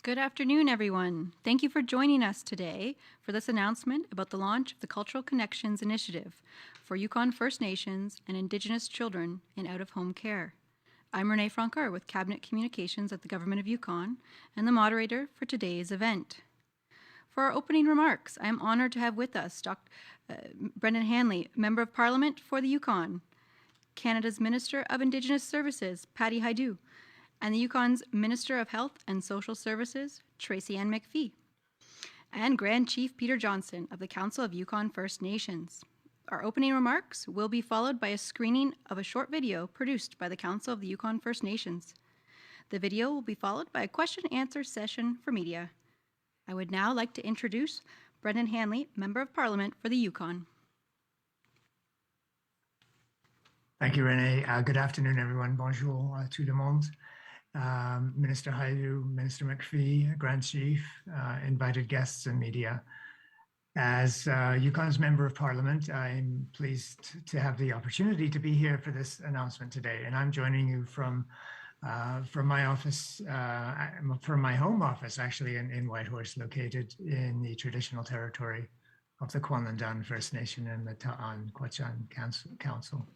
Good afternoon, everyone. Thank you for joining us today for this announcement about the launch of the Cultural Connections Initiative for Yukon First Nations and Indigenous children in out-of-home care. I'm Renee Francor with Cabinet Communications at the Government of Yukon and the moderator for today's event. For our opening remarks, I am honored to have with us Dr. Brendan Hanley, Member of Parliament for the Yukon, Canada's Minister of Indigenous Services, Patty Hajdu, and the Yukon's Minister of Health and Social Services, Tracy Ann McPhee, and Grand Chief Peter Johnston of the Council of Yukon First Nations. Our opening remarks will be followed by a screening of a short video produced by the Council of the Yukon First Nations. The video will be followed by a question-and-answer session for media. I would now like to introduce Brendan Hanley, Member of Parliament for the Yukon. Thank you, Renee. Good afternoon, everyone. Bonjour tout le monde. Minister Hajdu, Minister McPhee, Grand Chief, invited guests and media. As Yukon's Member of Parliament, I'm pleased to have the opportunity to be here for this announcement today. And I'm joining you from my office, from my home office, actually, in Whitehorse, located in the traditional territory of the Kwanlandan First Nation and the Ta'an Kochan Council.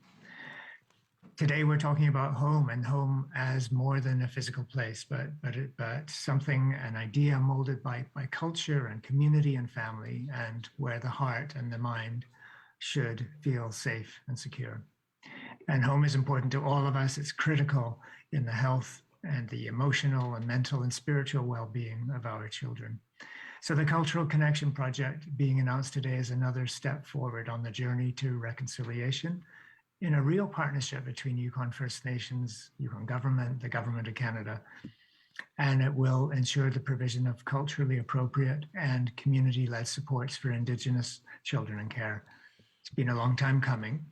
Today, we're talking about home, and home as more than a physical place, but something, an idea molded by culture and community and family, and where the heart and the mind should feel safe and secure. And home is important to all of us. It's critical in the health and the emotional and mental and spiritual well-being of our children. So the Cultural Connection Project being announced today is another step forward on the journey to reconciliation in a real partnership between Yukon First Nations, Yukon Government, the Government of Canada, and it will ensure the provision of culturally appropriate and community-led supports for Indigenous children in care. It's been a long time coming,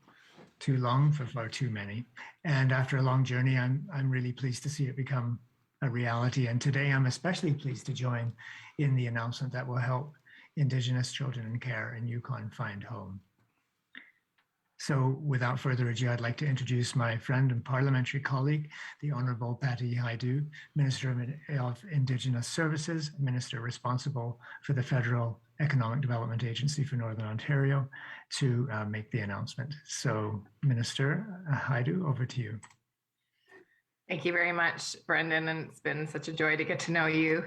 too long for far too many, and after a long journey, I'm really pleased to see it become a reality. And today, I'm especially pleased to join in the announcement that will help Indigenous children in care in Yukon find home. So without further ado, I'd like to introduce my friend and parliamentary colleague, the Honourable Patty Hajdu, Minister of Indigenous Services, Minister responsible for the Federal Economic Development Agency for Northern Ontario, to make the announcement. So Minister Hajdu, over to you. Thank you very much, Brendan, and it's been such a joy to get to know you.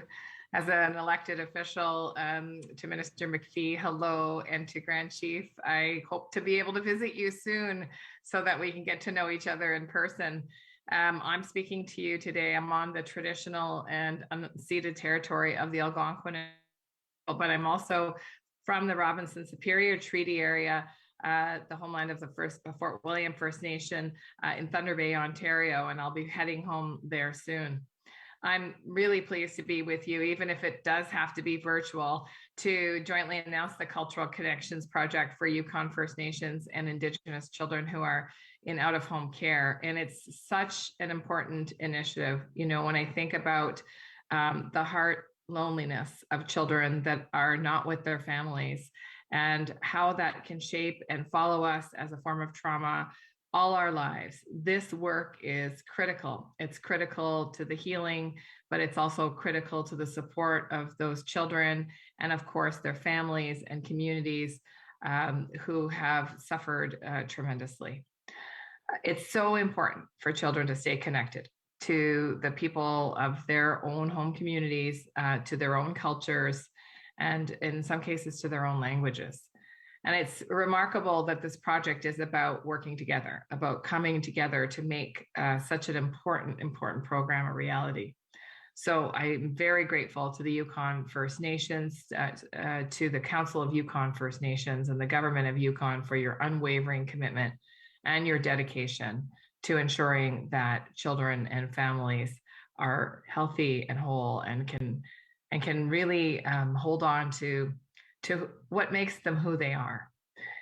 As an elected official, to Minister McPhee, hello, and to Grand Chief, I hope to be able to visit you soon so that we can get to know each other in person. I'm speaking to you today. I'm on the traditional and unceded territory of the Algonquin, but I'm also from the Robinson Superior Treaty area, the homeland of the Fort William First Nation in Thunder Bay, Ontario, and I'll be heading home there soon. I'm really pleased to be with you, even if it does have to be virtual, to jointly announce the Cultural Connections Project for Yukon First Nations and Indigenous children who are in out-of-home care. And it's such an important initiative. You know, when I think about the heart loneliness of children that are not with their families and how that can shape and follow us as a form of trauma all our lives. This work is critical. It's critical to the healing, but it's also critical to the support of those children and, of course, their families and communities who have suffered tremendously. It's so important for children to stay connected to the people of their own home communities, to their own cultures, and in some cases to their own languages. And it's remarkable that this project is about working together, about coming together to make such an important program a reality. So I'm very grateful to the Yukon First Nations, to the Council of Yukon First Nations and the Government of Yukon for your unwavering commitment and your dedication to ensuring that children and families are healthy and whole and can really hold on to what makes them who they are.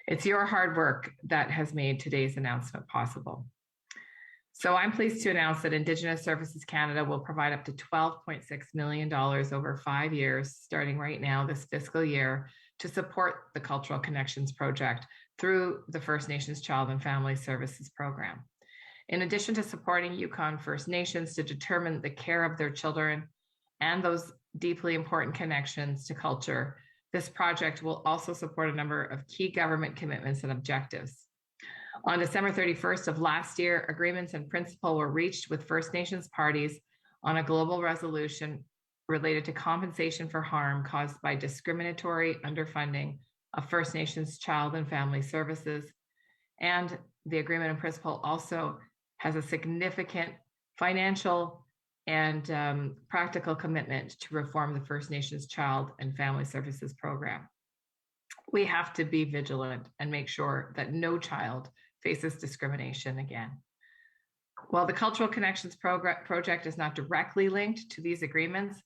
It's your hard work that has made today's announcement possible. So I'm pleased to announce that Indigenous Services Canada will provide up to $12.6 million over 5 years, starting right now this fiscal year, to support the Cultural Connections Project through the First Nations Child and Family Services Program. In addition to supporting Yukon First Nations to determine the care of their children and those deeply important connections to culture, this project will also support a number of key government commitments and objectives. On December 31st of last year, agreements in principle were reached with First Nations parties on a global resolution related to compensation for harm caused by discriminatory underfunding of First Nations child and family services. And the agreement in principle also has a significant financial and practical commitment to reform the First Nations Child and Family Services Program. We have to be vigilant and make sure that no child faces discrimination again. While the Cultural Connections project is not directly linked to these agreements,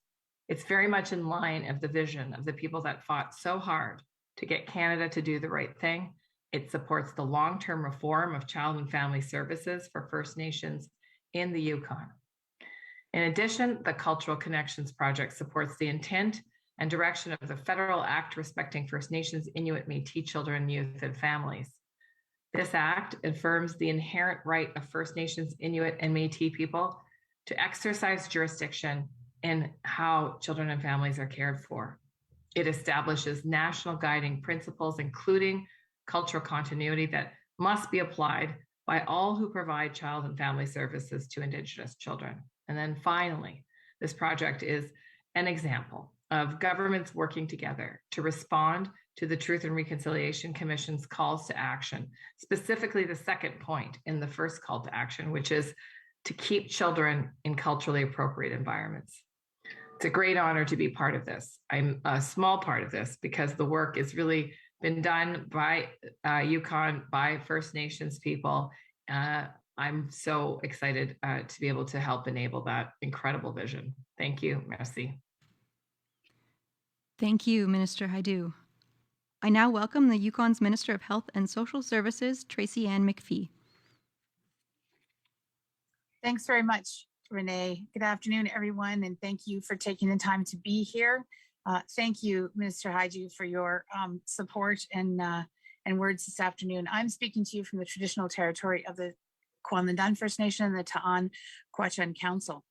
it's very much in line of the vision of the people that fought so hard to get Canada to do the right thing. It supports the long-term reform of child and family services for First Nations in the Yukon. In addition, the Cultural Connections project supports the intent and direction of the Federal Act respecting First Nations, Inuit, Métis children, youth, and families. This act affirms the inherent right of First Nations, Inuit, and Métis people to exercise jurisdiction in how children and families are cared for. It establishes national guiding principles, including cultural continuity, that must be applied by all who provide child and family services to Indigenous children. And then finally, this project is an example of governments working together to respond to the Truth and Reconciliation Commission's calls to action, specifically the second point in the first call to action, which is to keep children in culturally appropriate environments. It's a great honor to be part of this. I'm a small part of this because the work has really been done by Yukon, by First Nations people. I'm so excited to be able to help enable that incredible vision. Thank you. Merci. Thank you, Minister Hajdu. I now welcome the Yukon's Minister of Health and Social Services, Tracy Ann McPhee. Thanks very much, Renee. Good afternoon, everyone, and thank you for taking the time to be here. Thank you, Minister Hajdu, for your support and words this afternoon. I'm speaking to you from the traditional territory of the Kwanlindun First Nation and the Ta'an Kochan Council.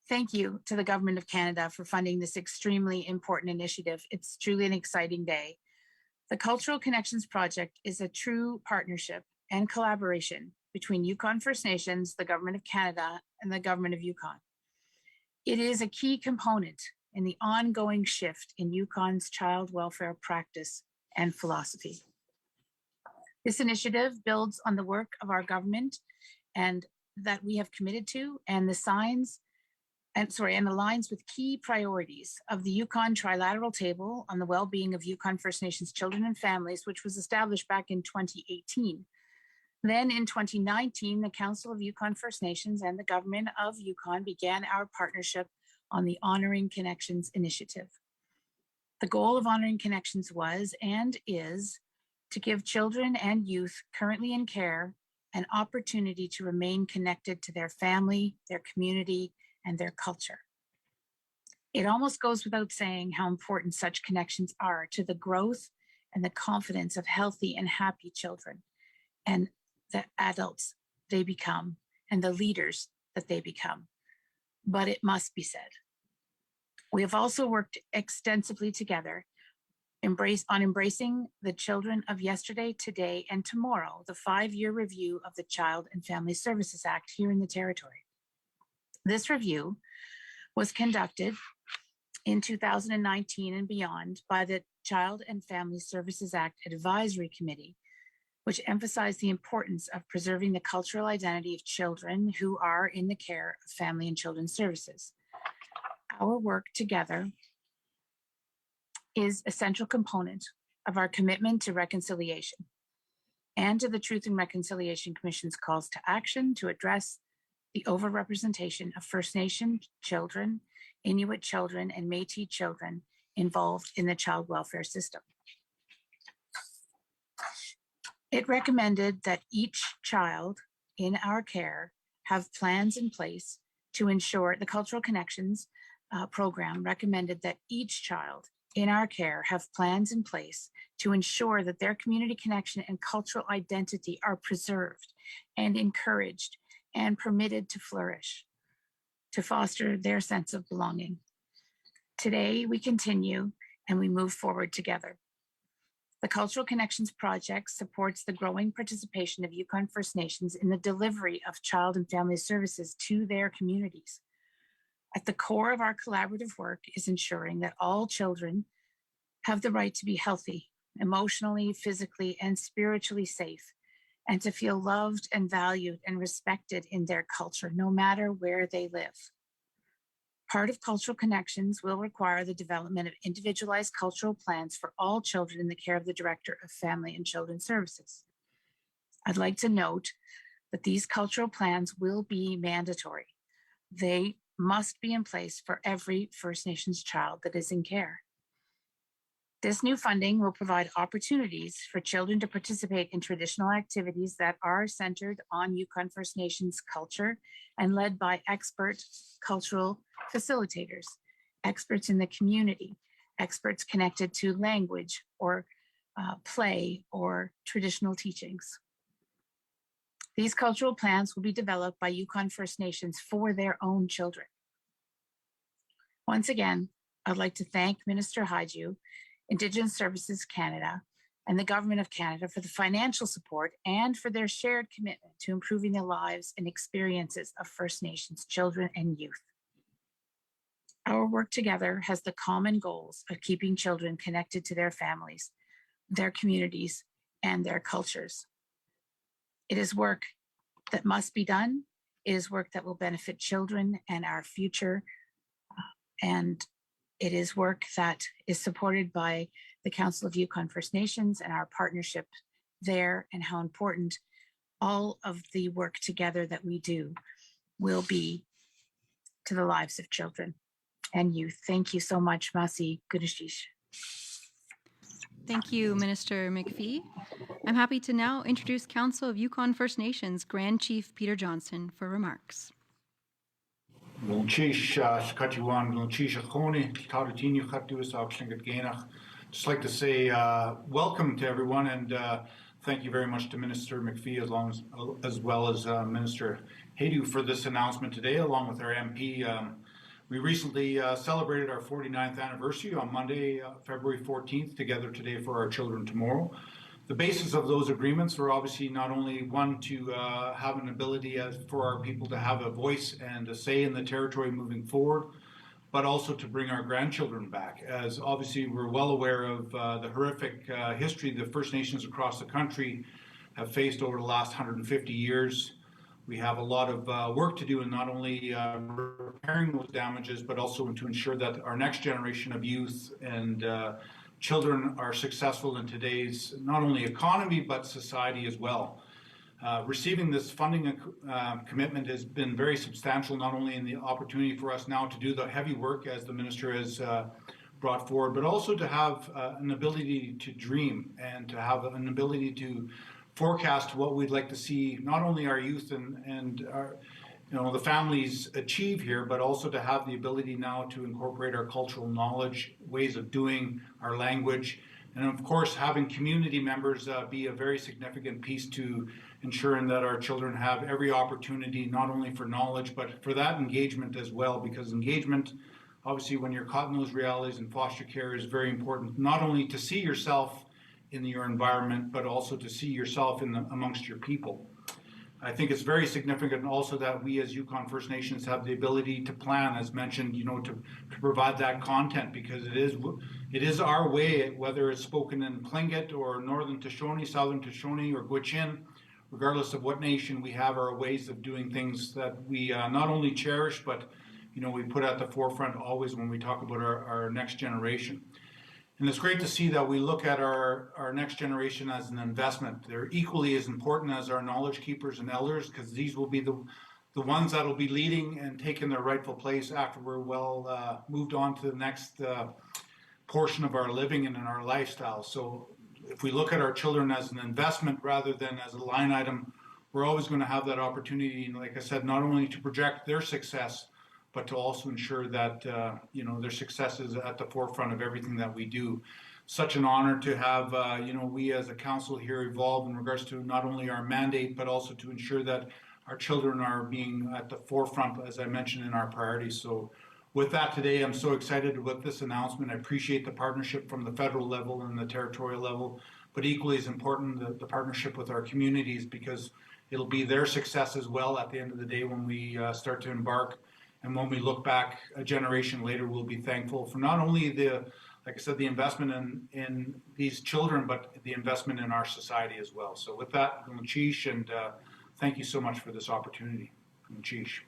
Thank you to the Government of Canada for funding this extremely important initiative. It's truly an exciting day. The Cultural Connections Project is a true partnership and collaboration between Yukon First Nations, the Government of Canada, and the Government of Yukon. It is a key component in the ongoing shift in Yukon's child welfare practice and philosophy. This initiative builds on the work of our government and that we have committed to, and aligns with key priorities of the Yukon Trilateral Table on the Well-Being of Yukon First Nations Children and Families, which was established back in 2018. Then in 2019, the Council of Yukon First Nations and the Government of Yukon began our partnership on the Honoring Connections initiative. The goal of Honoring Connections was and is to give children and youth currently in care an opportunity to remain connected to their family, their community, and their culture. It almost goes without saying how important such connections are to the growth and the confidence of healthy and happy children and the adults they become and the leaders that they become. But it must be said, we have also worked extensively together embracing the children of yesterday, today, and tomorrow, the 5-year review of the Child and Family Services Act here in the territory. This review was conducted in 2019 and beyond by the Child and Family Services Act Advisory Committee, which emphasized the importance of preserving the cultural identity of children who are in the care of family and children's services. Our work together is a central component of our commitment to reconciliation and to the Truth and Reconciliation Commission's calls to action to address the overrepresentation of First Nation children, Inuit children, and Métis children involved in the child welfare system. It recommended that each child in our care have plans in place to ensure the Cultural Connections program recommended that each child in our care have plans in place to ensure that their community connection and cultural identity are preserved and encouraged and permitted to flourish. to foster their sense of belonging. Today, we continue and we move forward together. The Cultural Connections Project supports the growing participation of Yukon First Nations in the delivery of child and family services to their communities. At the core of our collaborative work is ensuring that all children have the right to be healthy, emotionally, physically, and spiritually safe, and to feel loved and valued and respected in their culture, no matter where they live. Part of Cultural Connections will require the development of individualized cultural plans for all children in the care of the Director of Family and Children's Services. I'd like to note that these cultural plans will be mandatory. They must be in place for every First Nations child that is in care. This new funding will provide opportunities for children to participate in traditional activities that are centered on Yukon First Nations culture and led by expert cultural facilitators, experts in the community, experts connected to language or play or traditional teachings. These cultural plans will be developed by Yukon First Nations for their own children. Once again, I'd like to thank Minister Haiju, Indigenous Services Canada, and the Government of Canada for the financial support and for their shared commitment to improving the lives and experiences of First Nations children and youth. Our work together has the common goals of keeping children connected to their families, their communities, and their cultures. It is work that must be done. It is work that will benefit children and our future. And it is work that is supported by the Council of Yukon First Nations and our partnership there, and how important all of the work together that we do will be to the lives of children and youth. Thank you so much, Masi Gudashish. Thank you, Minister McPhee. I'm happy to now introduce Council of Yukon First Nations Grand Chief Peter Johnson for remarks. Just like to say welcome to everyone, and thank you very much to Minister McPhee as well as Minister Haiju for this announcement today, along with our MP. We recently celebrated our 49th anniversary on Monday, February 14th, Together Today for Our Children Tomorrow. The basis of those agreements were obviously not only one to have an ability for our people to have a voice and a say in the territory moving forward, but also to bring our grandchildren back, as obviously we're well aware of the horrific history the First Nations across the country have faced over the last 150 years. We have a lot of work to do in not only repairing those damages, but also to ensure that our next generation of youth and children are successful in today's not only economy, but society as well. Receiving this funding commitment has been very substantial, not only in the opportunity for us now to do the heavy work as the Minister has brought forward, but also to have an ability to dream and to have an ability to forecast what we'd like to see, not only our youth and our, the families achieve here, but also to have the ability now to incorporate our cultural knowledge, ways of doing, our language, and of course having community members be a very significant piece to ensuring that our children have every opportunity, not only for knowledge, but for that engagement as well, because engagement, obviously when you're caught in those realities in foster care, is very important, not only to see yourself in your environment, but also to see yourself amongst your people. I think it's very significant also that we as Yukon First Nations have the ability to plan, as mentioned, to provide that content, because it is our way, whether it's spoken in Tlingit or Northern Shoshone, Southern Shoshone, or Kochan, regardless of what nation we have, our ways of doing things that we not only cherish, but we put at the forefront always when we talk about our next generation. And it's great to see that we look at our next generation as an investment. They're equally as important as our knowledge keepers and elders, because these will be the ones that will be leading and taking their rightful place after we're well moved on to the next portion of our living and in our lifestyle. So if we look at our children as an investment rather than as a line item, we're always going to have that opportunity, like I said, not only to project their success, but to also ensure that their success is at the forefront of everything that we do. Such an honor to have we as a council here evolve in regards to not only our mandate, but also to ensure that our children are being at the forefront, as I mentioned, in our priorities. So with that today, I'm so excited about this announcement. I appreciate the partnership from the federal level and the territorial level, but equally as important, the partnership with our communities, because it'll be their success as well at the end of the day when we start to embark. And when we look back a generation later, we'll be thankful for not only like I said, the investment in these children, but the investment in our society as well. So with that, Chish, and thank you so much for this opportunity. Chish.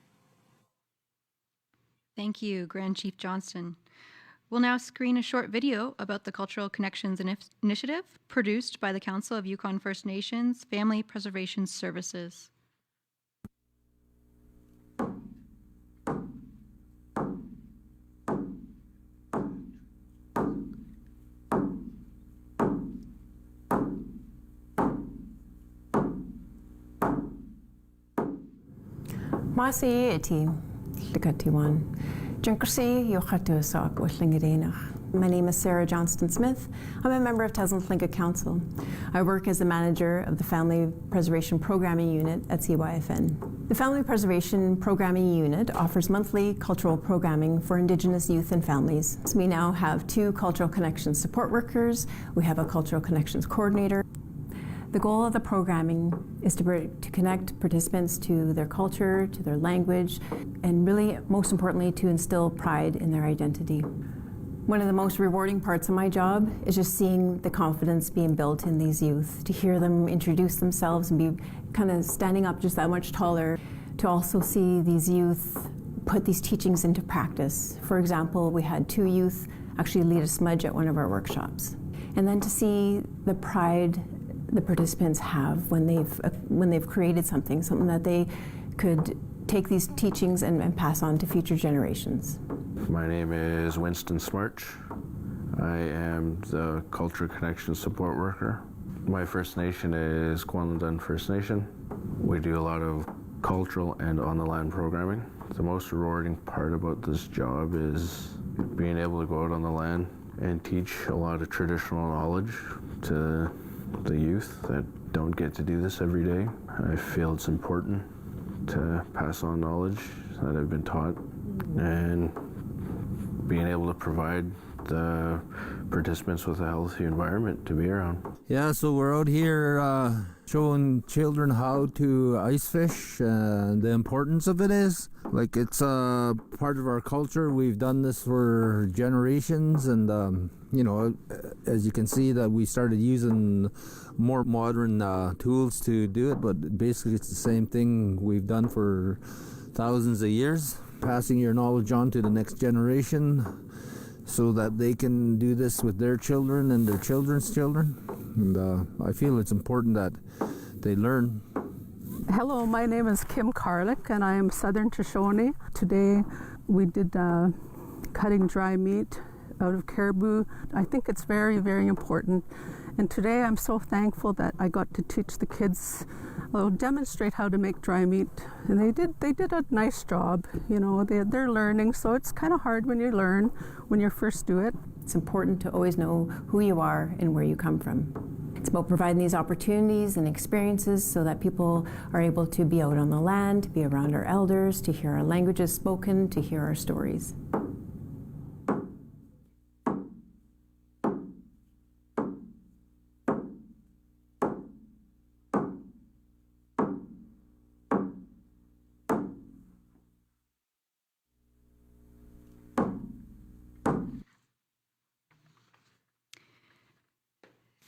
Thank you, Grand Chief Johnston. We'll now screen a short video about the Cultural Connections Initiative produced by the Council of Yukon First Nations Family Preservation Services. Masi iti likatiwan. Jinkersi yochatu sak wishlingadinach. My name is Sarah Johnstonsmith. I'm a member of Tasman-Tlinka Council. I work as the manager of the Family Preservation Programming Unit at CYFN. The Family Preservation Programming Unit offers monthly cultural programming for Indigenous youth and families. So we now have 2 Cultural Connections support workers. We have a Cultural Connections coordinator. The goal of the programming is to connect participants to their culture, to their language, and really, most importantly, to instill pride in their identity. One of the most rewarding parts of my job is just seeing the confidence being built in these youth, to hear them introduce themselves and be kind of standing up just that much taller, to also see these youth put these teachings into practice. For example, we had 2 youth actually lead a smudge at one of our workshops. And then to see the pride the participants have when they've created something that they could take these teachings and pass on to future generations. My name is Winston Smarch. I am the Culture Connection support worker. My First Nation is Kochan First Nation. We do a lot of cultural and on-the-land programming. The most rewarding part about this job is being able to go out on the land and teach a lot of traditional knowledge to the youth that don't get to do this every day. I feel it's important to pass on knowledge that I've been taught and being able to provide the participants with a healthy environment to be around. Yeah, so we're out here showing children how to ice fish and the importance of it is. Like, it's part of our culture. We've done this for generations, and you know, as you can see, that we started using more modern tools to do it, but basically it's the same thing we've done for thousands of years. Passing your knowledge on to the next generation so that they can do this with their children and their children's children. And I feel it's important that they learn. Hello, my name is Kim Carlick and I am Southern Shoshone. Today we did cutting dry meat out of caribou. I think it's very, very important. And today I'm so thankful that I got to teach the kids, demonstrate how to make dry meat. And they did a nice job. You know, they're learning, so it's kind of hard when you learn, when you first do it. It's important to always know who you are and where you come from. It's about providing these opportunities and experiences so that people are able to be out on the land, to be around our elders, to hear our languages spoken, to hear our stories.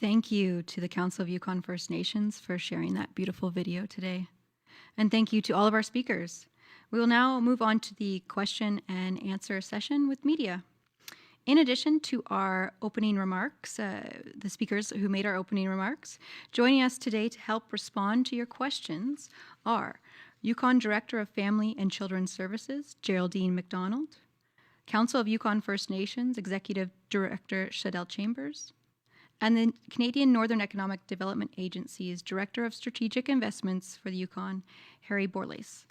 Thank you to the Council of Yukon First Nations for sharing that beautiful video today. And thank you to all of our speakers. We will now move on to the question and answer session with media. In addition to our opening remarks, the speakers who made our opening remarks, joining us today to help respond to your questions are Yukon Director of Family and Children's Services, Geraldine McDonald, Council of Yukon First Nations Executive Director Shadell Chambers, and the Canadian Northern Economic Development Agency's Director of Strategic Investments for the Yukon, Harry Borlace.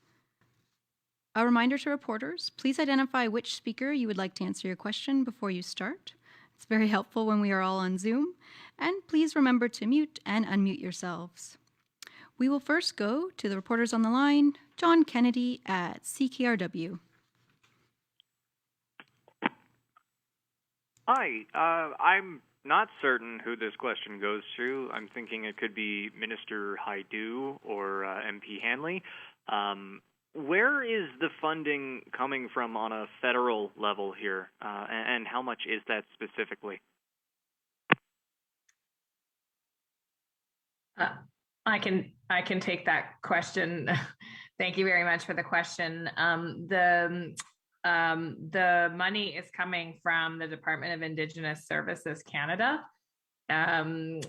A reminder to reporters, please identify which speaker you would like to answer your question before you start. It's very helpful when we are all on Zoom. And please remember to mute and unmute yourselves. We will first go to the reporters on the line. John Kennedy at CKRW. Hi, I'm not certain who this question goes to. I'm thinking it could be Minister Haidu or MP Hanley. Where is the funding coming from on a federal level here, and how much is that specifically? I can take that question. Thank you very much for the question. The money is coming from the Department of Indigenous Services Canada. And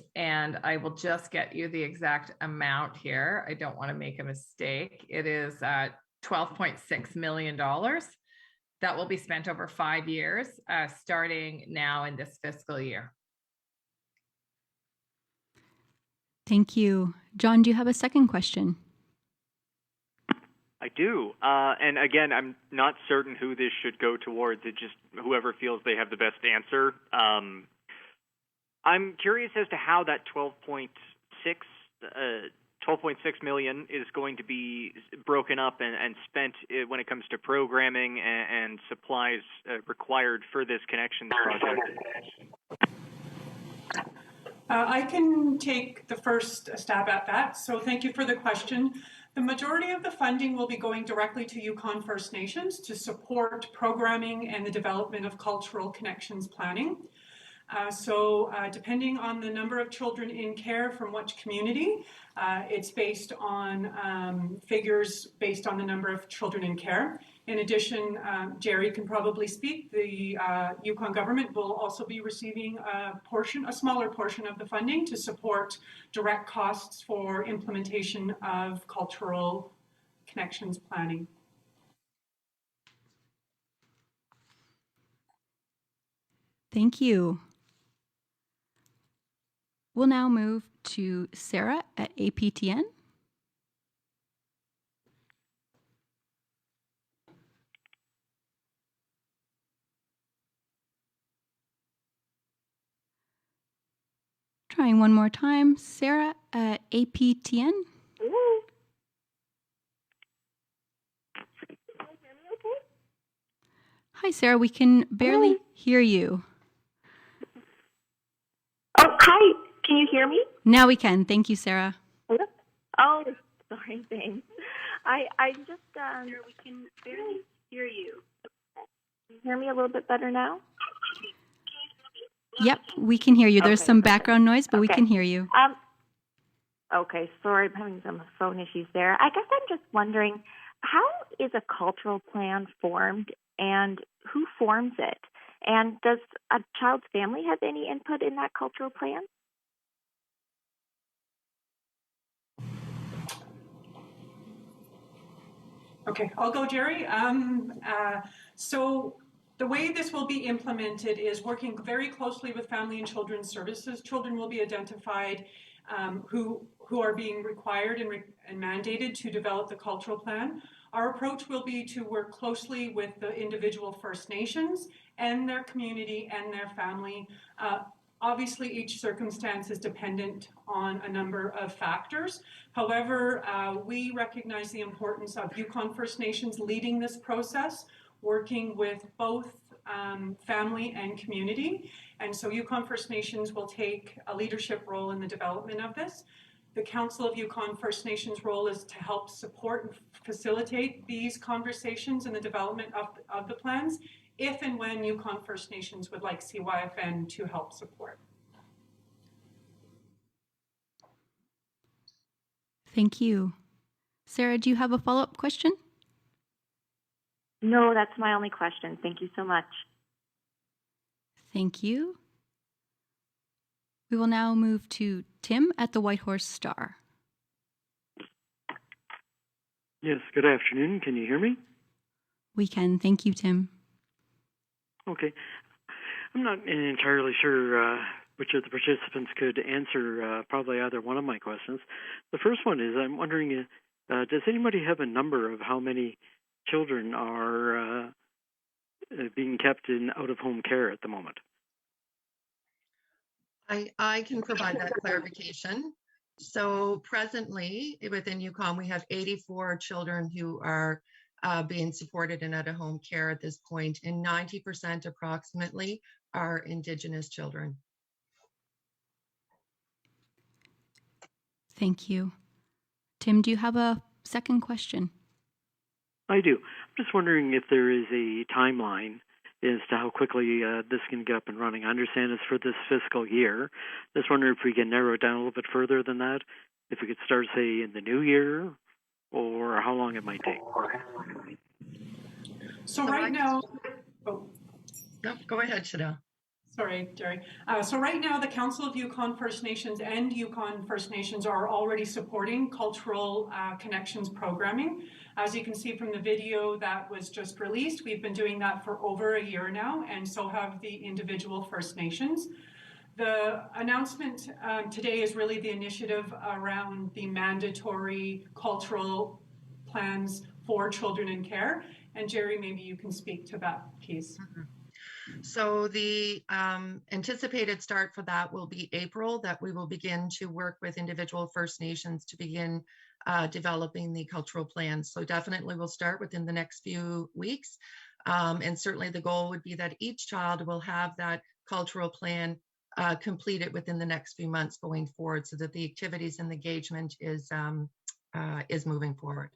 I will just get you the exact amount here. I don't want to make a mistake. It is $12.6 million that will be spent over 5 years, starting now in this fiscal year. Thank you. John, do you have a second question? I do. And again, I'm not certain who this should go towards. It just whoever feels they have the best answer. I'm curious as to how that 12.6 million is going to be broken up and spent when it comes to programming and supplies required for this connections project. I can take the first stab at that. So thank you for the question. The majority of the funding will be going directly to Yukon First Nations to support programming and the development of cultural connections planning. Depending on the number of children in care from which community, it's based on figures based on the number of children in care. In addition, Jerry can probably speak, the Yukon government will also be receiving a smaller portion of the funding to support direct costs for implementation of cultural connections planning. Thank you. We'll now move to Sarah at APTN. Trying one more time. Sarah at APTN. Hi, Sarah. We can barely hear you. Oh, hi. Can you hear me? Now we can. Thank you, Sarah. Oh, sorry, thanks. I just, we can barely hear you. Can you hear me a little bit better now? Yep, we can hear you. There's some background noise, but we Okay. can hear you. Okay, sorry, I'm having some phone issues there. I guess I'm just wondering, how is a cultural plan formed and who forms it? And does a child's family have any input in that cultural plan? Okay, I'll go, Jerry. So the way this will be implemented is working very closely with Family and Children's Services. Children will be identified who are being required and mandated to develop the cultural plan. Our approach will be to work closely with the individual First Nations and their community and their family. Obviously, each circumstance is dependent on a number of factors. However, we recognize the importance of Yukon First Nations leading this process, working with both family and community. And so Yukon First Nations will take a leadership role in the development of this. The Council of Yukon First Nations role is to help support and facilitate these conversations and the development of the plans, if and when Yukon First Nations would like CYFN to help support. Thank you. Sarah, do you have a follow-up question? No, that's my only question. Thank you so much. Thank you. We will now move to Tim at the Whitehorse Star. Yes, good afternoon. Can you hear me? We can. Thank you, Tim. Okay. I'm not entirely sure which of the participants could answer probably either one of my questions. The first one is I'm wondering, does anybody have a number of how many children are being kept in out-of-home care at the moment? I can provide that clarification. So presently within Yukon, we have 84 children who are being supported in out-of-home care at this point, and 90% approximately are Indigenous children. Thank you. Tim, do you have a second question? I do. I'm just wondering if there is a timeline as to how quickly this can get up and running. I understand it's for this fiscal year. Just wondering if we can narrow it down a little bit further than that. If we could start, say, in the new year, or how long it might take. So right now, No, go ahead, Chanel. Sorry, Jerry. So right now, the Council of Yukon First Nations and Yukon First Nations are already supporting cultural connections programming. As you can see from the video that was just released, we've been doing that for over a year now, and so have the individual First Nations. The announcement today is really the initiative around the mandatory cultural plans for children in care. And Jerry, maybe you can speak to that piece. Mm-hmm. So the anticipated start for that will be April, that we will begin to work with individual First Nations to begin developing the cultural plans. So definitely we'll start within the next few weeks. And certainly the goal would be that each child will have that cultural plan completed within the next few months going forward, so that the activities and engagement is moving forward.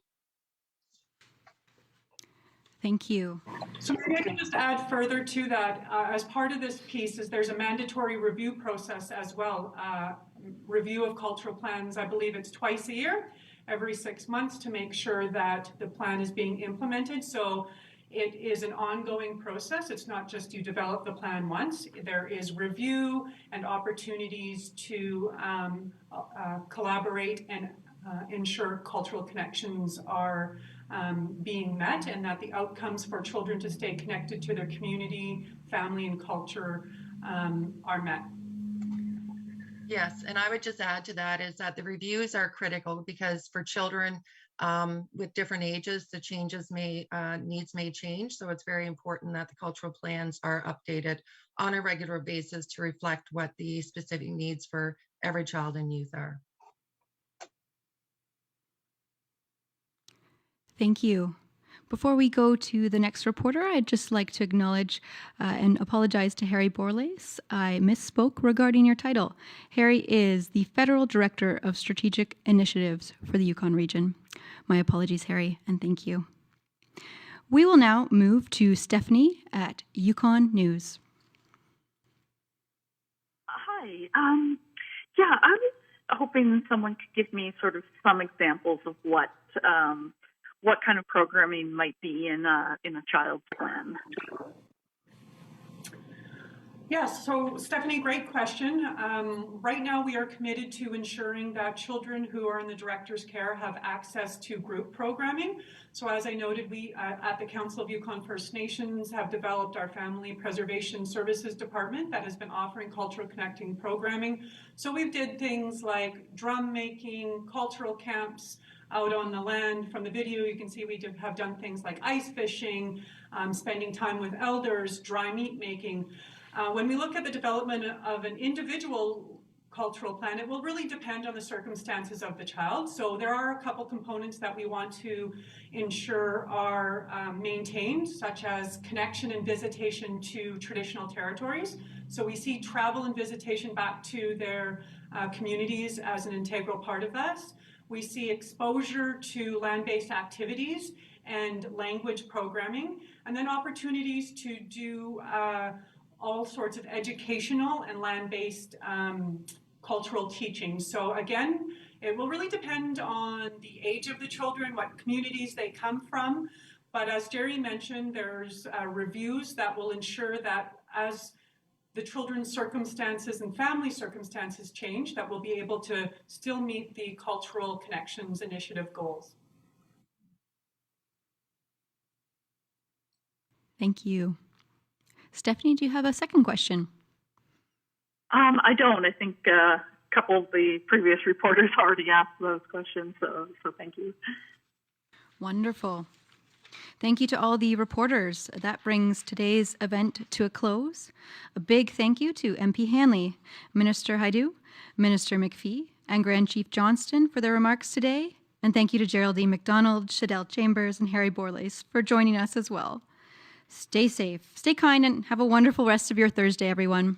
Thank you. So maybe I can just add further to that. As part of this piece is there's a mandatory review process as well. Review of cultural plans, I believe it's twice a year, every 6 months, to make sure that the plan is being implemented. So it is an ongoing process. It's not just you develop the plan once. There is review and opportunities to collaborate and ensure cultural connections are being met, and that the outcomes for children to stay connected to their community, family, and culture are met. Yes, and I would just add to that is that the reviews are critical, because for children with different ages, the needs may change. So it's very important that the cultural plans are updated on a regular basis to reflect what the specific needs for every child and youth are. Thank you. Before we go to the next reporter, I'd just like to acknowledge and apologize to Harry Borlace. I misspoke regarding your title. Harry is the Federal Director of Strategic Initiatives for the Yukon region. My apologies, Harry, and thank you. We will now move to Stephanie at Yukon News. Hi. I was hoping someone could give me sort of some examples of what kind of programming might be in a child's plan. Yes, so Stephanie, great question. Right now we are committed to ensuring that children who are in the director's care have access to group programming. So as I noted, we at the Council of Yukon First Nations have developed our Family Preservation Services Department that has been offering cultural connecting programming. So we've did things like drum making, cultural camps out on the land. From the video, you can see we have done things like ice fishing, spending time with elders, dry meat making. When we look at the development of an individual cultural plan, it will really depend on the circumstances of the child. So there are a couple components that we want to ensure are maintained, such as connection and visitation to traditional territories. So we see travel and visitation back to their communities as an integral part of this. We see exposure to land-based activities and language programming, and then opportunities to do all sorts of educational and land-based cultural teaching. So again, it will really depend on the age of the children, what communities they come from. But as Jerry mentioned, there's reviews that will ensure that as the children's circumstances and family circumstances change, that we'll be able to still meet the Cultural Connections Initiative goals. Thank you. Stephanie, do you have a second question? I don't. I think a couple of the previous reporters already asked those questions, so thank you. Wonderful. Thank you to all the reporters. That brings today's event to a close. A big thank you to MP Hanley, Minister Haidu, Minister McPhee, and Grand Chief Johnston for their remarks today. And thank you to Geraldine McDonald, Shadell Chambers, and Harry Borlace for joining us as well. Stay safe, stay kind, and have a wonderful rest of your Thursday, everyone.